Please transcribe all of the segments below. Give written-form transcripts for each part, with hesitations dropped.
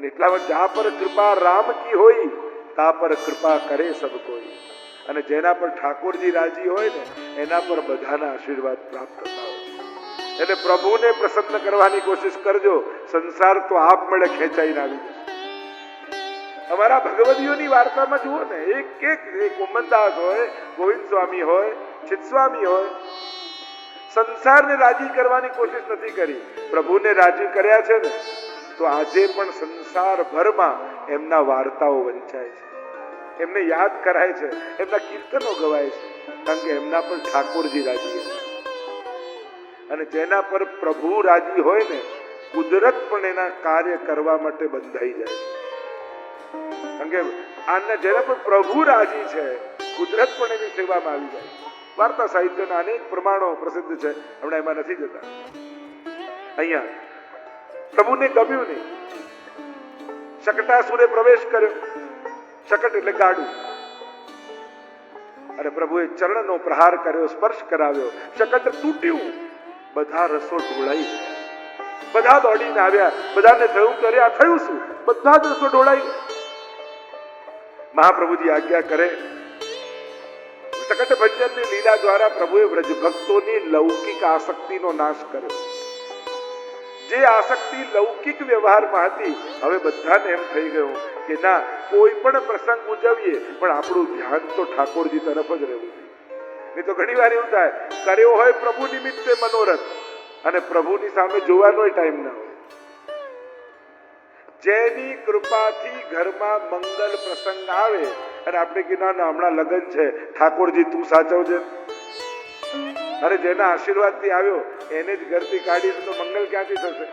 અને એટલામાં જા પર કૃપા રામ કી હોય તા પર કૃપા કરે સબ કોઈ. અને જેના પર ઠાકોરજી રાજી હોય ને એના પર બધાના આશીર્વાદ પ્રાપ્ત થતા હોય. એટલે પ્રભુને પ્રસન્ન કરવાની કોશિશ કરજો, સંસાર તો આપમેળે ખેંચાઈને આવી જશે. અમારા ભગવદીઓની વાર્તામાં જુઓ ને, એક મોહનદાસ હોય, ગોવિંદ સ્વામી હોય, ચિત સ્વામી હોય, સંસારને રાજી કરવાની કોશિશ નથી કરી, પ્રભુને રાજી કર્યા છે ને, તો આજે પણ સંસારભરમાં એમના વાર્તાઓ વંચાય છે, એમને યાદ કરાય છે, એમના કીર્તનો ગવાય છે, કારણ કે એમના પર ઠાકોરજી રાજી હતા. અને જેના પર પ્રભુ રાજી હોય ને, કુદરત પણ એના કાર્ય કરવા માટે બંધાઈ જાય છે. કારણ કે આના જેના પર પ્રભુ રાજી છે, કુદરત પણ એની સેવામાં આવી જાય. વાર્તા સાહિત્યના અનેક પ્રમાણો પ્રસિદ્ધ છે, હમણાં એમાં નથી જતા. અહીંયા પ્રભુને ગમ્યું નહીં, શકટાસુરે પ્રવેશ કર્યો. શકટ એટલે ગાડું. અને પ્રભુએ ચરણનો પ્રહાર કર્યો, સ્પર્શ કરાવ્યો, શકટ તૂટ્યું, બધા રસો ઢોળાઈ ગયા. બધા દોડીને આવ્યા, બધાને થયું કે અરે આ થયું શું? બધા જ રસો ઢોળાઈ ગયા. મહાપ્રભુજી આજ્ઞા કરે, શકટ ભંજનની લીલા દ્વારા પ્રભુએ વ્રજ ભક્તોની લૌકિક આસક્તિનો નાશ કર્યો. જે આસક્તિ લૌકિક વ્યવહારમાં હતી, હવે બધાને એમ થઈ ગયું કે ના, કોઈ પણ પ્રસંગ ઉજવીએ પણ આપણું ધ્યાન તો ઠાકોરજી તરફ જ રહેવું. નહીં તો ઘણી વાર એવું થાય, કર્યો હોય પ્રભુ નિમિત્તે મનોરથ અને પ્રભુની સામે જોવાનો ટાઈમ ના હોય. જેની કૃપાથી ઘરમાં મંગલ પ્રસંગ આવે અને આપણે કે ના હમણાં લગ્ન છે, ઠાકોરજી તું સાચવજે, અરે જેના આશીર્વાદથી આવ્યો એને જ ઘરથી કાઢીને તો મંગલ ક્યાંથી થશે?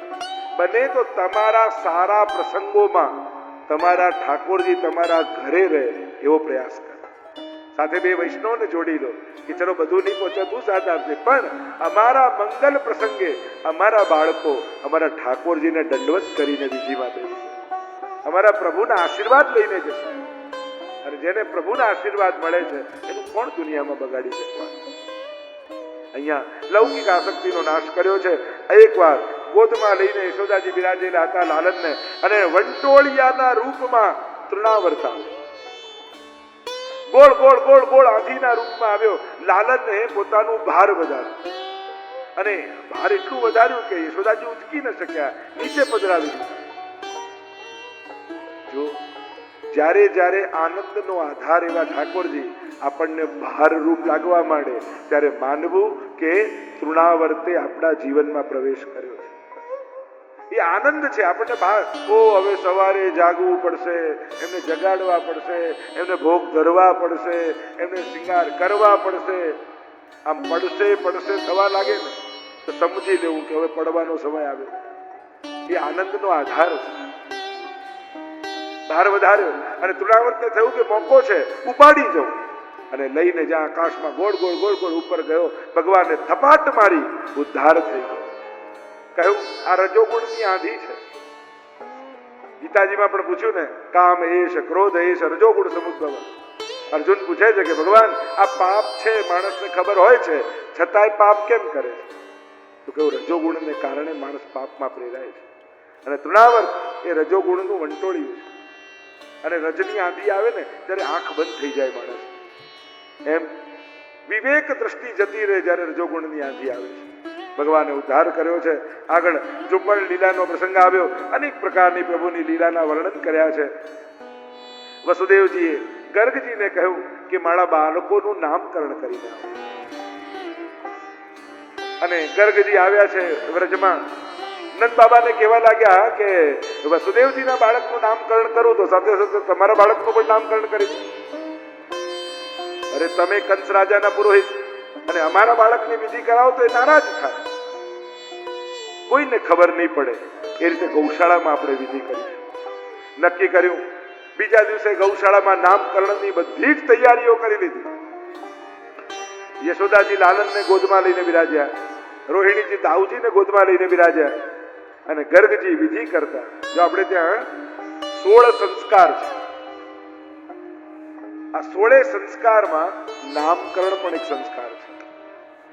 બને તો તમારા સારા પ્રસંગોમાં તમારા ઠાકોરજી તમારા ઘરે રહે એવો પ્રયાસ કરો. સાથે બે વૈષ્ણવને જોડી લો કે ચલો બધું નહીં પહોંચે, તું સાથ આપજે, પણ અમારા મંગલ પ્રસંગે અમારા બાળકો અમારા ઠાકોરજીને દંડવત કરીને વિધિમાં બેસશે, અમારા પ્રભુના આશીર્વાદ લઈને જશે. અને જેને પ્રભુના આશીર્વાદ મળે છે એનું કોણ દુનિયામાં બગાડી શકવાનું? અહીંયા લૌકિક આસક્તિનો નાશ કર્યો છે. એકવાર ગોદમાં લઈને યશોદાજી બિરાજેલા હતા લાલનને, અને વંટોળિયાના રૂપમાં તૃણાવર્તા ગોળ ગોળ ગોળ ગોળ આંધીના રૂપમાં આવ્યો. લાલને પોતાનું ભાર વધાર્યું, અને ભાર એટલું વધાર્યું કે યશોદાજી ઉચકી ન શક્યા, નીચે પધરાવી દીધા. જો જ્યારે જ્યારે આનંદનો આધાર એવા ઠાકોરજી આપણને ભાર રૂપ લાગવા માંડે, ત્યારે માનવું કે તૃણાવર્તે આપણા જીવનમાં પ્રવેશ કર્યો છે. એ આનંદ છે. આપણને ભાર, હવે સવારે જાગવું પડશે, એમને જગાડવા પડશે, એમને ભોગ ધરવા પડશે, એમને શિંગાર કરવા પડશે, આમ પડશે થવા લાગે ને તો સમજી લેવું કે હવે પડવાનો સમય આવ્યો. એ આનંદનો આધાર છે. ભાર વધાર્યો અને તૃણાવર્તને થયું કે મોકો છે, ઉપાડી જાઉં, અને લઈને જ્યાં આકાશમાં ગોળ ગોળ ગોળ ગોળ ઉપર ગયો, ભગવાનને થપાટ મારી ઉદ્ધાર થઈ ગયો. કહ્યું આ રજોગુણની આંધી છે. ગીતાજીમાં પણ પૂછ્યું ને, કામ એશ, ક્રોધ એશ, રજોગુણ સમુદ્ભવ. અર્જુન પૂછે છે કે ભગવાન આ પાપ છે, માણસને ખબર હોય છે, છતાંય પાપ કેમ કરે છે? તો કેવું રજોગુણને કારણે માણસ પાપમાં પ્રેરાય છે. અને તૃણાવર્ત એ રજોગુણનું વંટોળિયું છે. અને રજની આંધી આવે ને ત્યારે આંખ બંધ થઈ જાય માણસ. એમ વિવેક દ્રષ્ટિ જતી રહે જ્યારે રજોગુણની આંધી આવે છે. ભગવાને ઉદ્ધાર કર્યો છે. આગળ ઝુમ્મર લીલાનો પ્રસંગ આવ્યો. અનેક પ્રકારની પ્રભુની લીલાના વર્ણન કર્યા છે. વસુદેવજીએ ગર્ગજીને કહ્યું કે મારા બાળકોનું નામકરણ કરી દો. અને ગર્ગજી આવ્યા છે વ્રજમાં. નંદ બાબાને કહેવા લાગ્યા કે વસુદેવજીના બાળકનું નામકરણ કરું તો સાથે સાથે તમારા બાળકનું પણ નામકરણ કરી દો. અરે તમે કંસ રાજાના પુરોહિત અને અમારા બાળકની વિધિ કરાવો તો એ નારાજ થાય, કોઈને ખબર નહીં પડે. એ રીતે ગૌશાળામાં આપણે વિધિ કરીશું. નક્કી કર્યું. બીજા દિવસે ગૌશાળામાં નામકરણની બધી જ તૈયારીઓ કરી લીધી. યશોદાજી લાલનને ગોદમાં લઈને બિરાજ્યા, રોહિણીજી દાઉજીને ગોદમાં લઈને બિરાજ્યા, અને ગર્ગજી વિધિ કરતા. જો આપણે ત્યાં 16 સંસ્કાર છે. આ 16 સંસ્કારમાં નામકરણ પણ એક સંસ્કાર છે.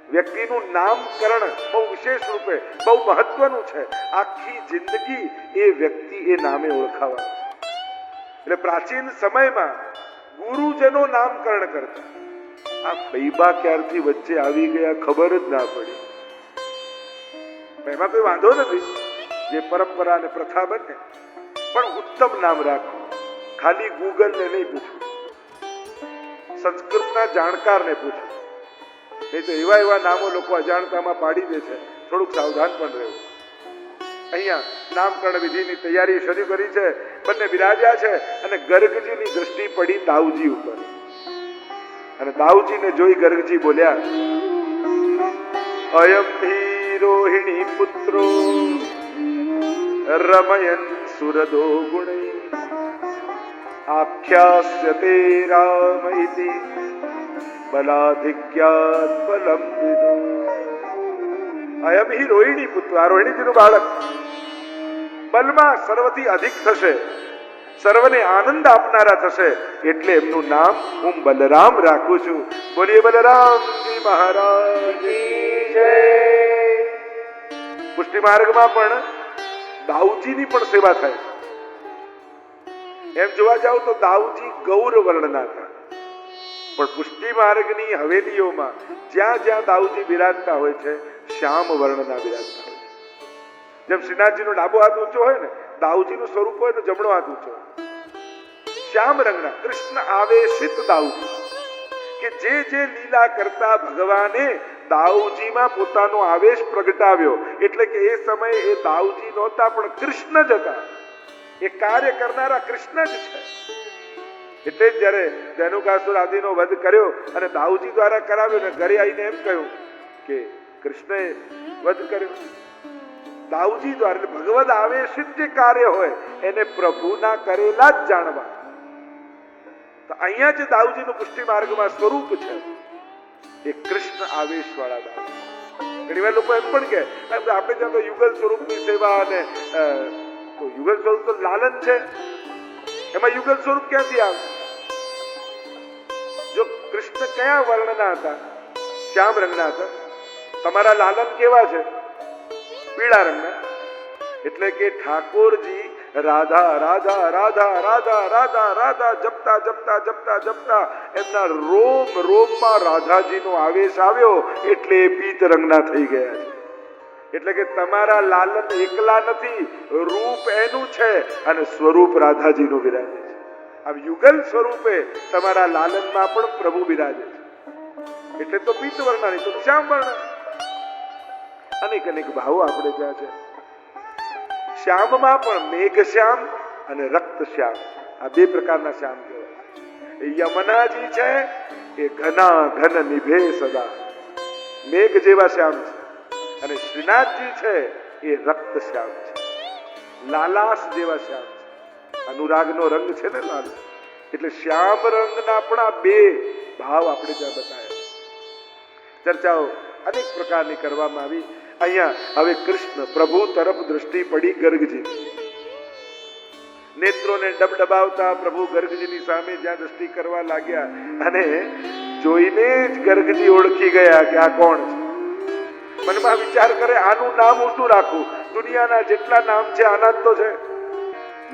વ્યક્તિનું નામકરણ બહુ વિશેષ રૂપે બહુ મહત્વનું છે. આખી જિંદગી એ વ્યક્તિ એ નામે ઓળખાવા. એટલે પ્રાચીન સમયમાં ગુરુજનો નામકરણ કરતા. આ ફૈબા ક્યારથી વચ્ચે આવી ગયા ખબર જ ના પડી. એમાં કોઈ વાંધો નથી, જે પરંપરા અને પ્રથા બને, પણ ઉત્તમ નામ રાખો. ખાલી ગૂગલ ને નહીં પૂછવું, સંસ્કૃતના જાણકારને પૂછવું. નહીં તો એવા એવા નામો લોકો અજાણતામાં પાડી દે છે. થોડુંક સાવધાન પણ રહેવું. અહીંયા નામકરણ વિધિની તૈયારી શરૂ કરી છે. બંને બિરાજ્યા છે અને ગર્ગજીની દ્રષ્ટિ પડી દાઉજી ઉપર. અને દાઉજીને જોઈ ગર્ગજી બોલ્યા, અયમ હિ રોહિણી પુત્રો રમયન સુરદો ગુણે આખ્યાસ્યતે રામ ઇતિ બલાધિક્યાત બલમ વિદો. અયમ હિ રોહિણી પુત્ર, આ રોહિણીજીનું બાળક બલમાં સર્વથી અધિક થશે, સર્વને આનંદ આપનારા થશે, એટલે એમનું નામ હું બલરામ રાખું છું. બોલીએ બલરામજી મહારાજની જય. પુષ્ટિ માર્ગમાં પણ દાઉજીની પણ સેવા થાય. એમ જોવા જાવ તો દાઉજી ગૌર વર્ણના હતા, પણ પુષ્ટિ માર્ગની હવેલીઓમાં જ્યાં જ્યાં દાઉજી બિરાજતા હોય છે, શ્યામ વર્ણના બિરાજતા હોય છે. જેમ શ્રીનાથજીનો ડાબો હાથ ઊંચો હોય ને, દાઉજીનું સ્વરૂપ હોય તો જમણો હાથ ઊંચો. શ્યામ રંગના કૃષ્ણ આવેશિત દાઉજી, કે જે જે લીલા કરતા ભગવાને દાઉજીમાં પોતાનો આવેશ પ્રગટાવ્યો. એટલે કે એ સમયે એ દાઉજી નહોતા, પણ કૃષ્ણ જ હતા. એ કાર્ય કરનારા કૃષ્ણ જ છે. એટલે જ જયારે ધેનુકાસુર આદિનો વધ કર્યો અને દાઉજી દ્વારા કરાવ્યો ને ઘરે આવીને એમ કહ્યું કે કૃષ્ણએ વધ કર્યો દાઉજી દ્વારા. ભગવદ આવેશિત જે કાર્ય હોય એને પ્રભુના કરેલા જ જાણવા. તો અહીંયા જે દાઉજીનું પુષ્ટિ માર્ગમાં સ્વરૂપ છે એ કૃષ્ણ આવેશ વાળા દાઉ. ઘણી વાર લોકો એમ પણ કે આપણે ત્યાં તો યુગલ સ્વરૂપની સેવા અને તો યુગલ સ્વરૂપ તો લાલન છે, એમાં યુગલ સ્વરૂપ ક્યાંથી આવે? જો કૃષ્ણ કયા વર્ણના હતા? શ્યામ રંગના હતા. તમારા લાલન કેવા છે? પીળા રંગના. એટલે કે ઠાકોરજી રાધા રાધા રાધા રાધા રાધા રાધા જપતા જપતા જપતા જપતા એમના રોમ રોમમાં રાધાજીનો આવેશ આવ્યો, એટલે એ પીત રંગના થઈ ગયા છે. એટલે કે તમારા લાલન એકલા નથી, રૂપ એનું છે અને સ્વરૂપ રાધાજીનું બિરાજે છે. આ યુગલ સ્વરૂપે તમારા લાલનમાં પણ પ્રભુ બિરાજે છે. એટલે તો પીત વર્ણ નહીં તો શ્યામ વર્ણ. અનેક અનેક ભાવો આપણે ત્યાં છે. શ્યામમાં પણ મેઘ શ્યામ અને રક્ત શ્યામ, આ બે પ્રકારના શ્યામ કહેવાય. યમુનાજી છે એ ઘના ઘન નિભે સદા, મેઘ જેવા શ્યામ છે. અને શ્રીનાથજી છે એ રક્ત શ્યામ છે, લાલાશ જેવા શ્યામ છે. અનુરાગનો રંગ છે ને લાલ, એટલે શ્યામ રંગના પણ આ બે ભાવ આપણે ત્યાં બતાવ્યા. ચર્ચાઓ અનેક પ્રકારની કરવામાં આવી. અહીંયા હવે કૃષ્ણ પ્રભુ તરફ દ્રષ્ટિ પડી ગર્ગજી. નેત્રોને ડબડબાવતા પ્રભુ ગર્ગજીની સામે જ્યાં દ્રષ્ટિ કરવા લાગ્યા અને જોઈને જ ગર્ગજી ઓળખી ગયા કે આ કોણ છે. મનમાં વિચાર કરે આનું નામ હું શું રાખું? દુનિયાના જેટલા નામ છે આના જ તો છે.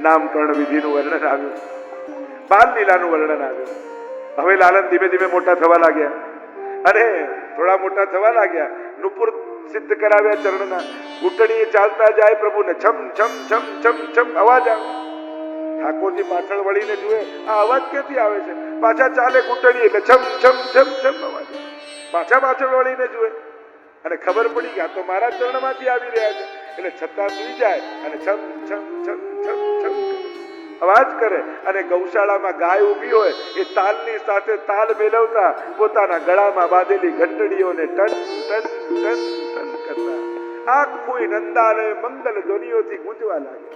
નામકરણ વિધિનું વર્ણન આવ્યું, બાલ લીલાનું વર્ણન આવ્યું. હવે લાલન ધીમે ધીમે મોટા થવા લાગ્યા અને થોડા મોટા થવા લાગ્યા. નુપુર સિદ્ધ કરાવ્યા ચરણના. ઘૂંટણીએ ચાલતા જાય પ્રભુને છમ છમ છમ છમ છમ અવાજ આવે. ઠાકોરજી પાછળ વળીને જુએ આ અવાજ ક્યાંથી આવે છે? પાછા ચાલે ઘૂંટણી એટલે છમ છમ છમ છમ અવાજ. પાછા પાછળ વળીને જુએ અને ખબર પડી કે આ તો મારા ચરણમાંથી આવી રહ્યા છે. એટલે છતાં સુઈ જાય અને છમ છમ છમ છમ છમ અવાજ કરે. અને ગૌશાળામાં ગાય ઊભી હોય એ તાલની સાથે તાલ મેળવતા પોતાના ગળામાં બાંધેલી ઘંટડીઓને ટન ટન ટન ટન કરતા આખું નંદાલય મંગલ ધ્વનિઓથી ગુંજવા લાગે.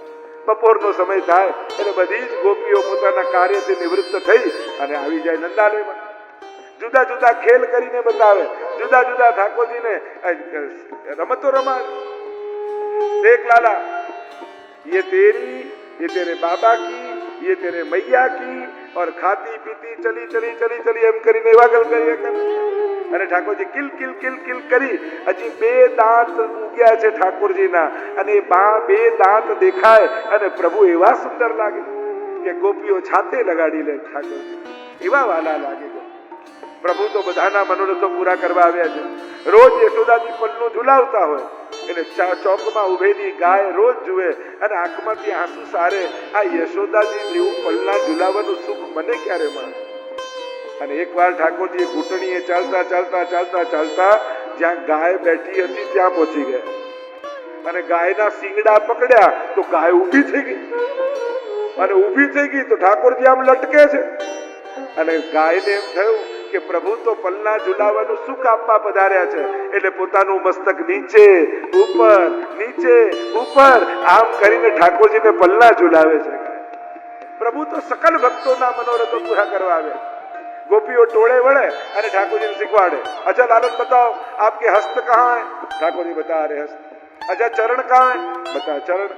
બપોરનો સમય થાય એટલે બધી જ ગોપીઓ પોતાના કાર્યથી નિવૃત્ત થઈ અને આવી જાય નંદાલયમાં. જુદા જુદા ખેલ કરીને બતાવે, જુદા જુદા ઠાકોરજીને રમતો રમાડે. દેખ લાલા, ये तेरी, ये तेरे बाबा की, ये तेरे मैया की, और खाती पीती चली चली चली चली એમ કરીને વાગલ કરીએ. અને Thakorji kill kill kill kill કરી હજી 2 દાંત ઉગ્યા છે ઠાકોરજીના, અને એ 2 દાંત દેખાય અને પ્રભુ એવા સુંદર લાગે કે ગોપીઓ છાતે લગાડી લે ઠાકોરજી, એવા વાલા લાગે. પ્રભુ તો બધાના મનોરથો પૂરા કરવા આવ્યા છે. રોજ યશોદાજી પલ્લું ઝુલાવતા હોય એટલે ચોકમાં ઉભેલી ગાય રોજ જુએ અને આંખમાંથી આંસુ સારે, આ યશોદાજી જેવું પલ્લા ઝુલાવવાનું સુખ મને ક્યારે મળે. અને એકવાર ઠાકોરજી ઘૂંટણીએ ચાલતા ચાલતા ચાલતા ચાલતા જ્યાં ગાય બેઠી હતી ત્યાં પહોંચી ગયા અને ગાયના શિંગડા પકડ્યા તો ગાય ઊભી થઈ ગઈ, અને ઊભી થઈ ગઈ તો ઠાકોરજી આમ લટકે છે. અને ગાયને એમ થયું કે પ્રભુ તો પલ્લા ઝુલાવવાનું સુખ આપવા પધાર્યા છે, એટલે પોતાનું મસ્તક નીચે ઉપર નીચે ઉપર આમ કરીને ઠાકોરજીને પલ્લા ઝુલાવે છે. પ્રભુ તો સકલ ભક્તોના મનોરથો પૂરા કરવા આવે. गोपियों टोड़े वड़े अरे ठाकुर जी ने सिखवाड़े, अच्छा लालन बताओ आपके हस्त कहाँ है? ठाकुर जी बता रहे हस्त. अच्छा चरण कहाँ है? बता चरण.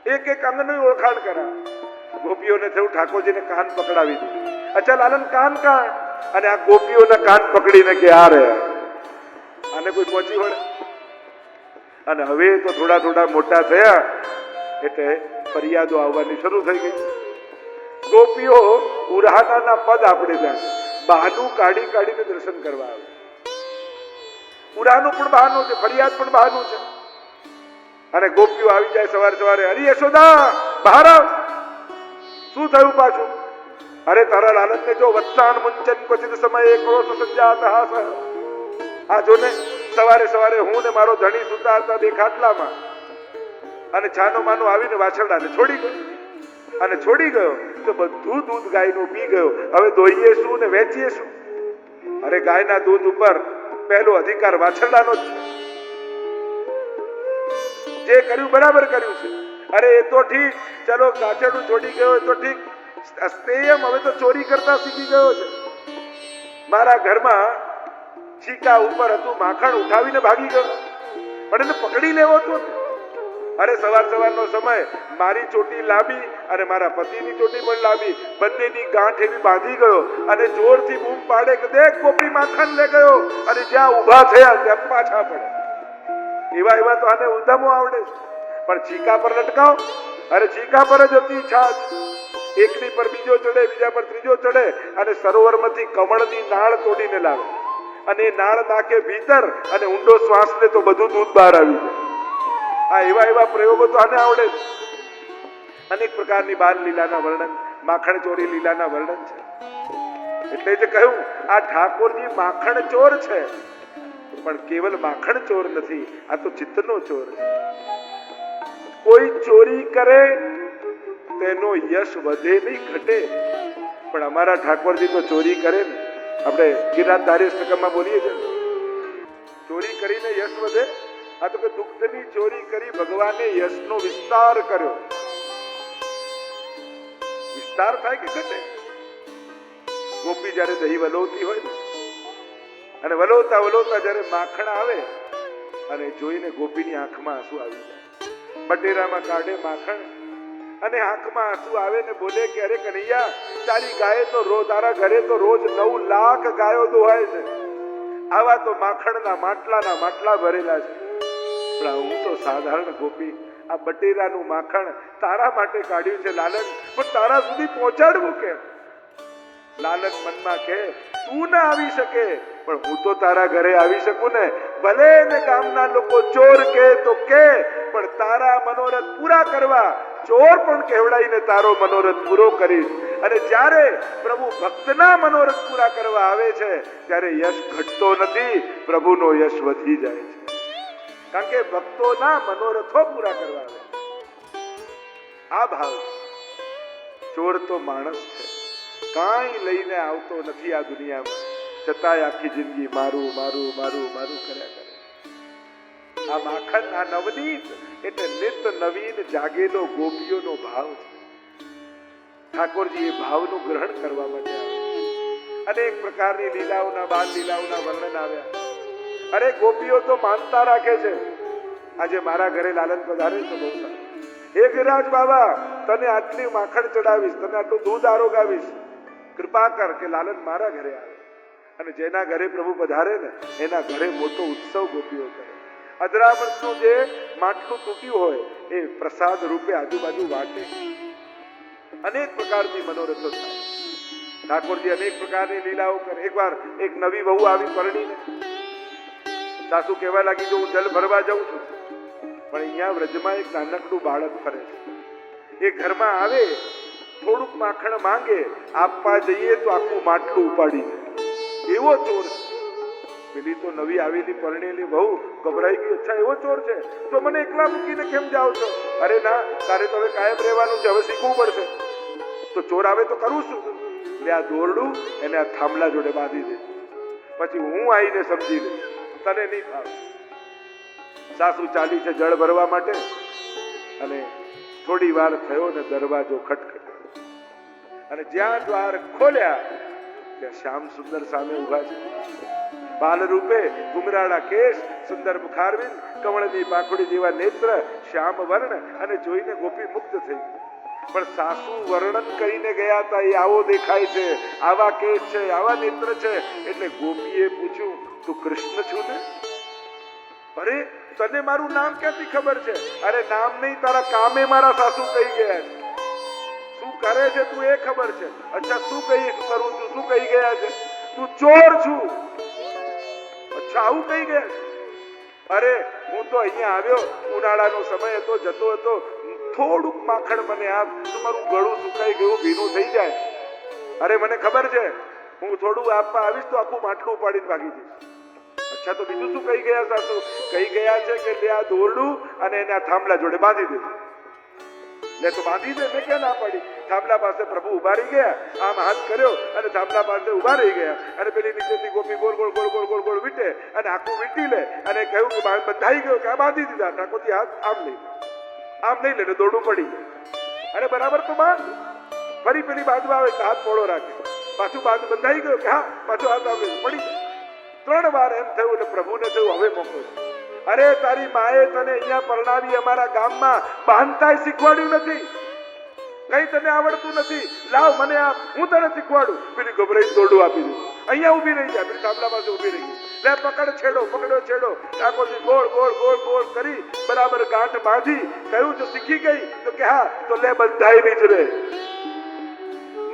एक एक अंग નું ઓળખાણ કરા. ગોપીઓને થયું ઠાકોરજીને કાન પકડાવી દીધું. अच्छा लालन कान कहाँ है? અને આ ગોપીઓના કાન પકડીને કે આ રહ્યા, આને કોઈ પહોંચી વળે. અને હવે તો થોડા થોડા મોટા થયા એટલે ફરિયાદો આવવાની શરૂ થઈ ગઈ. ગોપીઓ ઉરાહાના પદ આપણે ત્યાં બહાનું કાઢી કાઢીને દર્શન કરવા આવે. ઉરાનું પણ બહાનું છે, ફરિયાદ પણ બહાનું છે. અને ગોપીઓ આવી જાય સવારે સવારે, અરે યશોદા બહાર આવ, શું થયું પાછું? અરે તારા લાલનને જો વત્સાન મુંચન ક્વચિત સમયે ક્રોશ સંજાત હાસ. આ જો ને સવારે સવારે હું ને મારો ધણી સુતા હતા બે ખાટલામાં, અને છાનો માનો આવીને વાછરડાને છોડી ગયો, અને છોડી ગયો તો બધું દૂધ ગાયનું પી ગયો. હવે દોઈએ શું ને વેચીએ શું? અરે ગાયના દૂધ ઉપર પહેલો અધિકાર વાછરડાનો જ છે. જે કર્યું બરાબર કર્યું છે. અરે એ તો ઠીક, ચલો ગાછડું છોડી ગયો તો ઠીક, અસ્તેયમ હવે તો ચોરી કરતા શીખી ગયો છે. મારા ઘરમાં ચીકા ઉપર હતું, માખણ ઉઠાવીને ભાગી ગયો, પણ એને પકડી લેવો તો. અરે સવાર સવારનો સમય, મારી ચોટી લાંબી અને મારા પતિની ચોટી પણ લાંબી, બંનેની ગાંઠ એવી બાંધી ગયો અને જોરથી બૂમ પાડે કે દેખ ગોપી માખણ લે ગયો, અને જ્યાં ઊભા થયા ત્યાં પાછા પડે. એવા એવા તો આને ઉધમો આવડે છે, પણ ચીકા પર લટકાવ. અરે ચીકા પર જ હતી છાછ, એકની પર બીજો ચડે, બીજા પર ત્રીજો ચડે, અને સરોવરમાંથી કમળની નાળ તોડીને લાવે અને એ નાળ નાખે ભીતર અને ઊંડો શ્વાસ લે તો બધું દૂધ બહાર આવી જાય. આ એવા એવા પ્રયોગો તો આને આવડે છે. અનેક પ્રકારની બાલ લીલાના વર્ણન, માખણ ચોરી લીલાના વર્ણન છે. એટલે જ કહ્યું આ ઠાકોરજી માખણ ચોર છે, પણ કેવલ માખણ ચોર નથી, આ તો ચિત્તનો ચોર છે. કોઈ ચોરી કરે તેનો યશ વધે નહીં ઘટે, પણ અમારા ઠાકોરજી તો ચોરી કરે ને, આપણે ગિરનાર દારેસ્તકમાં બોલીએ છીએ ચોરી કરીને યશ વધે. આ તો કે દુગ્ધની ચોરી કરી ભગવાને યશનો વિસ્તાર કર્યો. વિસ્તાર થાય કે ઘટે? ગોપી જયારે દહીં વલોવતી હોય અને વલોવતા વલોવતા જયારે માખણ આવે અને જોઈને ગોપીની આંખમાં આંસુ આવી જાય. બટેરામાં કાઢે માખણ અને આંખમાં આંસુ આવે ને બોલે કે અરે કનૈયા, તારી ગાય તો તારા ઘરે તો રોજ 9 લાખ ગાયો દોહાય છે, આવા તો માખણના માટલા ભરેલા છે. પણ હું તો સાધારણ ગોપી, આ બટેરાનું માખણ તારા માટે કાઢ્યું છે લાલન, પણ તારા સુધી પહોંચાડવું કેમ? લાલન મનમાં કહે તું ના આવી શકે, પણ હું તો તારા ઘરે આવી શકું ને. ભલે ને ગામના લોકો ચોર કે તો કે, પણ તારા મનોરથ પૂરા કરવા ચોર પણ કહેવડાઈને તારો મનોરથ પૂરો કરીશ. અને જ્યારે પ્રભુ ભક્તના મનોરથ પૂરા કરવા આવે છે ત્યારે યશ ઘટતો નથી, પ્રભુનો યશ વધી જાય છે. કારણ કે ભક્તોના મનોરથો પૂરા કરવા આવે. આ ભાવ. ચોર તો માણસ છે, કાંઈ લઈને આવતો નથી આ દુનિયામાં, છતાંય આખી જિંદગી મારું મારું મારું મારું કર્યા કરે. આ માખણ, આ નવનીત એટલે નિત નવીન જાગેલો ગોપીઓનો ભાવ છે. ઠાકોરજી એ ભાવનું ગ્રહણ કરવા માટે આવે. અનેક પ્રકારની લીલાઓના, બાલ લીલાઓના વર્ણન આવ્યા. અરે ગોપીઓ તો માનતા રાખે છે, આજે મારા ઘરે લાલન પધારે તો બહુ સારું. હે ગિરિરાજ બાબા, તને આટલી માખણ ચડાવીશ, તને આટલું દૂધ આરોગાવીશ, કૃપા કર કે લાલન મારા ઘરે આવે. અને જેના ઘરે પ્રભુ પધારે ને એના ઘરે મોટો ઉત્સવ ગોપીઓ કરે. અજરામણનું જે માટલું તૂટ્યું હોય એ પ્રસાદ રૂપે આજુબાજુ વાટે. અનેક પ્રકારની મનોરથો થાય. ઠાકોરજી અનેક પ્રકારની લીલાઓ કરે. એકવાર એક નવી વહુ આવી પરણીને સાસુ કહેવા લાગી કે હું જલ ભરવા જાઉં છું, પણ અહીંયા વ્રજમાં એક નાનકડું બાળક ફરે છે. એ ઘરમાં આવે, થોડુંક માખણ માંગે, આપવા જઈએ તો આખું માટલું ઉપાડી જાય. એવો ચોર છે. પેલી તો નવી આવેલી પરણેલી વહુ ગભરાઈ ગઈ. અચ્છા એવો ચોર છે તો મને એકલા મૂકીને કેમ જાઓ છો? અરે ના, તારે તો હવે કાયમ રહેવાનું છે, હવે શીખવું પડશે. તો ચોર આવે તો કરું શું? એટલે આ દોરડું એને આ થાંભલા જોડે બાંધી દે, પછી હું આવીને સમજી લઈશ, તને નહીં ફાવે. સાસુ ચાલી છે જળ ભરવા માટે, અને થોડી વાર થયો ને દરવાજો ખટખટ્યો, અને જ્યાં દ્વાર ખોલ્યા ત્યાં શ્યામ સુંદર સામે ઉભા છે. બાલ રૂપે ઘુમરાળા કેશ, સુંદર મુખારવિંદ, કમળની પાંખડી જેવા નેત્ર, શ્યામ વર્ણ, અને જોઈને ગોપી મુક્ત થઈ ગઈ. પણ સાસુ વર્ણન કરીને ગયા હતા એ આવો દેખાય છે, આવા કેશ છે, આવા નેત્ર છે. એટલે ગોપીએ પૂછ્યું, તું કૃષ્ણ છું ને? અરે તને મારું નામ ક્યાંથી ખબર છે? અરે નામ નહીં, તારા કામે મારા સાસુ કહી ગયા છે. શું કરે છે તું એ ખબર છે? અચ્છા શું કરું છું? શું કહી ગયા છે? તું ચોર છું. અચ્છા આવું કહી ગયા છે? અરે હું તો અહીંયા આવ્યો, ઉનાળાનો સમય હતો, જતો હતો, થોડુંક માખણ મને આપ, મારું ગળું સુકાઈ ગયું, ભીનું થઈ જાય. અરે મને ખબર છે, હું થોડું આપવા આવીશ તો આખું માટલું ઉપાડીને ભાગી જઈશ. અચ્છા તો બીજું શું કહી ગયા સાસુ? કહી ગયા છે કે લે આ દોરડું અને એને આ થાંભલા જોડે બાંધી દે. લે તો બાંધી દે, મેં ક્યાં ના પાડી. થાંભલા પાસે પ્રભુ ઉભા રહી ગયા, આમ હાથ કર્યો અને થાંભલા પાસે ઉભા રહી ગયા. અને પેલી નીચેથી ગોપી ગોળ ગોળ ગોળ ગોળ ગોળ ગોળ વીટે અને આખું વીટી લે અને કહ્યું કે બંધાઈ ગયો કે આ બાંધી દીધા. ઠાકોરજી હાથ આમ લઈ લે, દોરડું પડી જાય. અને બરાબર તો બાંધ. ફરી પેલી બાજુ આવે હાથ પોળો રાખે, પાછું બાંધ, બંધાઈ ગયો કે હા, પાછું હાથ આવે પડી જાય. 3 વાર એમ થયું એટલે પ્રભુને થયું હવે મોકો. અરે તારી માએ તને અહીંયા પરણાવી અમારા ગામમાં બાંધતાય શીખવાડ્યું નથી, કઈ તને આવડતું નથી, લાવ મને આપ, હું તને શીખવાડું. પેલી ગભરાઈ દોરડું આપી દીધું. અહીંયા ઊભી રહી જાય, પેલી થાંભલા પાસે ઊભી રહી ગઈ. લે પકડ છેડો, પકડ્યો છેડો, ઠાકોરજી ગોળ ગોળ ગોળ ગોળ કરી બરાબર ગાંઠ બાંધી. કહ્યું જો શીખી ગઈ તો કે હા, તો લે બંધાઈ જ રે.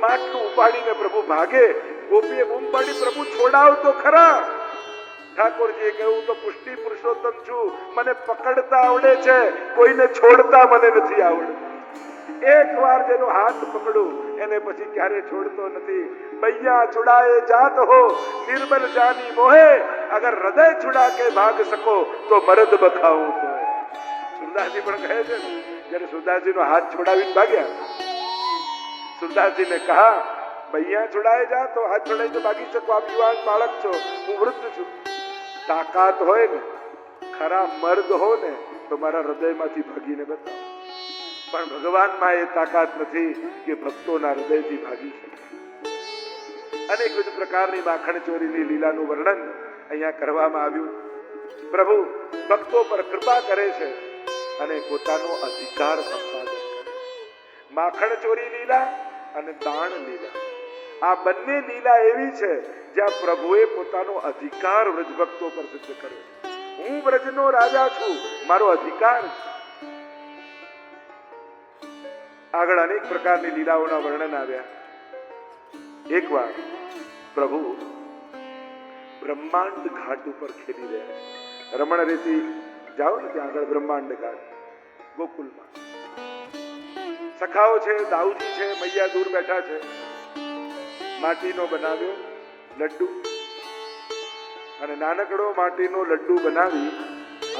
માટલું ઉપાડીને પ્રભુ ભાગે. ગોપીએ બૂમ પાડી, પ્રભુ છોડાવ તો ખરા. ઠાકોરજીએ કહ્યું તો પુષ્ટિ પુરુષોત્તમ છું, મને પકડતા આવડે છે, કોઈને છોડતા મને નથી આવડતું. એક વાર જેનો હાથ પકડું એને પછી ક્યારે છોડતો નથી. બૈયા છુડાએ જાત હો, નિર્બલ જાની મોહે, અગર હૃદય છુડા કે ભાગ સકો તો મરદ બખાઉં તો. સુરદાસજી પણ કહે છે ને, જયારે સુરદાસજીનો હાથ છોડાવીને ભાગ્યા, સુરદાસજીને કહા બૈયા છુડાએ જા તો હાથ છોડાઈ તો ભાગી શકો, આપ યુવાન બાળક છો, હું વૃદ્ધ છું. તાકાત હોય ને, ખરા મર્દ હો ને તો મારા હૃદયમાંથી ભાગીને બતાવો. પણ ભગવાનમાં એ તાકાત નથી કે ભક્તોના હૃદયથી ભાગી શકે. અનેકવિધ પ્રકારની માખણ ચોરીની લીલાનું વર્ણન અહીંયા કરવામાં આવ્યું. પ્રભુ ભક્તો પર કૃપા કરે છે અને પોતાનો અધિકાર સંપાદન કરે. માખણ ચોરી લીલા અને દાણ લીલા, આ બંને લીલા એવી છે જ્યાં પ્રભુએ પોતાનો અધિકાર વ્રજભક્તો પર સિદ્ધ કર્યો. હું વ્રજનો રાજા છું, મારો અધિકાર છે. આગળ અનેક પ્રકારની લીલાઓના વર્ણન આવ્યા. એકવાર પ્રભુ બ્રહ્માંડ ઘાટ ઉપર ખેલી રહ્યા છે. રમણ રેતી જાઓ ને ત્યાં આગળ બ્રહ્માંડ ઘાટ ગોકુલમાં. સખાઓ છે, દાઉજી છે, મૈયા દૂર બેઠા છે. માટીનો બનાવ્યો લડ્ડુ, અને નાનકડો માટીનો લડ્ડુ બનાવી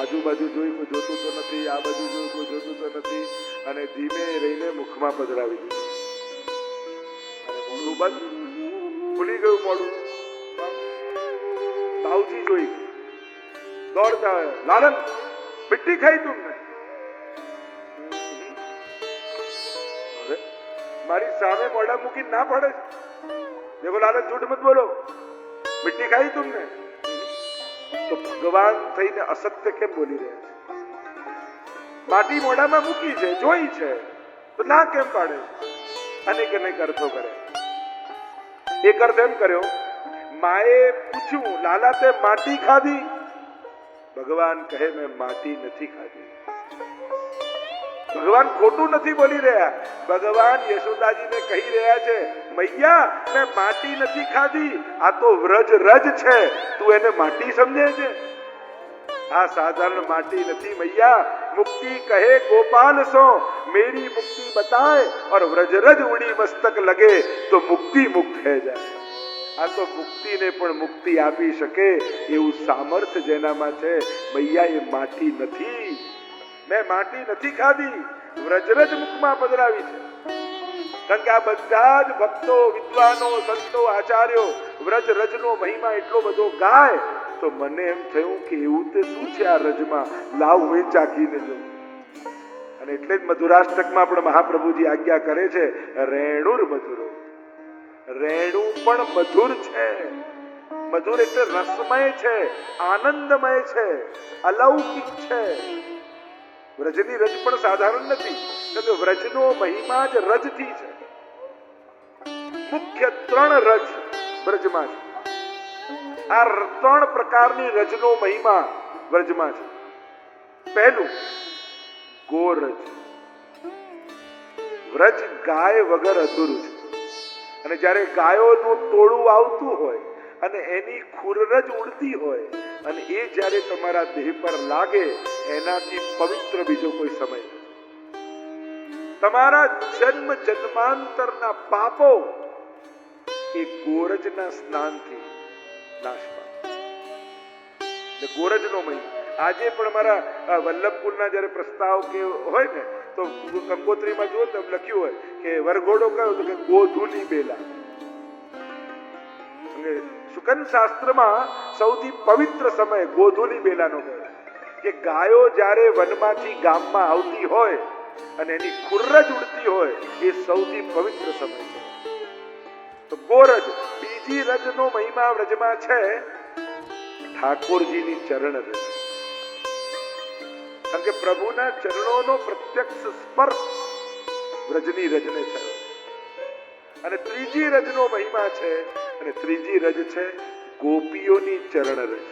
આજુબાજુ જોઈ કોઈ જોતું તો નથી, આ બાજુ જોઈ કોઈ જોતું તો નથી, અને ધીમે રહીને મુખમાં પધરાવી દીધું. અને મોઢું બંધ, ખુલી ગયું મોઢું. દાઉજી જોઈ દોડતા લાલન મિટ્ટી ખાઈ તુમને? મારી સામે મોઢા મૂકી ના પડે. देखो लालच झूठ मत बोलो, मिट्टी खाई तुमने? तो भगवान થઈને અસત્ય કેમ બોલી રહ્યા છે? માટી મોઢામાં મૂકી છે, જોઈ છે, તો ના કેમ પાડે? અનેક અનેક અર્થો કરે. એક અર્થ એમ કર્યો, માએ પૂછ્યું, લાલા તે માટી ખાધી? ભગવાન કહે, મેં માટી નથી ખાધી. ભગવાન ખોટું નથી બોલી રહ્યા. ભગવાન યશોદાજીને કહી રહ્યા છે, મૈયા મેં માટી નથી ખાધી, આ તો વ્રજ રજ છે, તું એને માટી સમજે છે? આ સાધારણ માટી નથી મૈયા. મુક્તિ કહે ગોપાલ સો, મેરી મુક્તિ बताए और વ્રજરજ ઉડી મસ્તક લગે તો મુક્તિ મુક્ત હે જાય. આ તો મુક્તિને પણ મુક્તિ આપી શકે એવું સામર્થ્ય જેનામાં છે. મૈયા એ માટી નથી. મેં માટી નથી ખાધી, વ્રજરજ મુખમાં પધરાવી છે. કારણ કે આ બધા જ ભક્તો, વિદ્વાનો, સંતો, આચાર્યો વ્રજ રજનો મહિમા એટલો બધો ગાય તો મને એમ થયું કે એવું તે શું છે આ રજમાં, લાવ હું ચાખીને જોઉં. અને એટલે જ મધુરાષ્ટકમાં પણ મહાપ્રભુજી આજ્ઞા કરે છે, રેણુર મધુરો. રેણુ પણ મધુર છે. મધુર એટલે રસમય છે, આનંદમય છે, અલૌકિક છે. વ્રજની રજ પણ સાધારણ નથી, તો વ્રજનો મહિમા જ રજથી છે. મુખ્ય 3 રજ વ્રજમાં છે. આ 3 પ્રકારની રજનો મહિમા વ્રજમાં છે. પહેલું ગોરજ. વ્રજ ગાય વગર અધૂરું છે. અને જ્યારે ગાયોનું ટોળું આવતું હોય અને એની ખુરરજ ઉડતી હોય અને એ જ્યારે તમારા દેહ પર લાગે, એનાથી પવિત્ર બીજો કોઈ સમય નથી. તમારા જન્મ જન્માંતરના પાપો એ ગોરજના સ્નાનથી નાશ પામે. ગોરજનો મહિમા આજે પણ અમારા વલ્લભકુલના જ્યારે પ્રસ્તાવ કે હોય ને તો કંકોત્રીમાં જુઓ તો લખ્યું હોય કે વરઘોડો કયો, તો કે ગોધુલી બેલા. શુકન શાસ્ત્રમાં સૌથી પવિત્ર સમય ગોધુલી બેલાનો કહે કે ગાયો જ્યારે વનમાંથી ગામમાં આવતી હોય અને એની ખુરજ ઉડતી હોય એ સૌથી પવિત્ર સમય છે. તો ગોરજ. બીજી રજનો મહિમા વ્રજમાં છે ઠાકોરજીની ચરણ રજ. કારણ કે પ્રભુના ચરણોનો પ્રત્યક્ષ સ્પર્શ વ્રજની રજને થયો. અને ત્રીજી રજનો મહિમા છે, અને ત્રીજી રજ છે ગોપીઓની ચરણ રજ.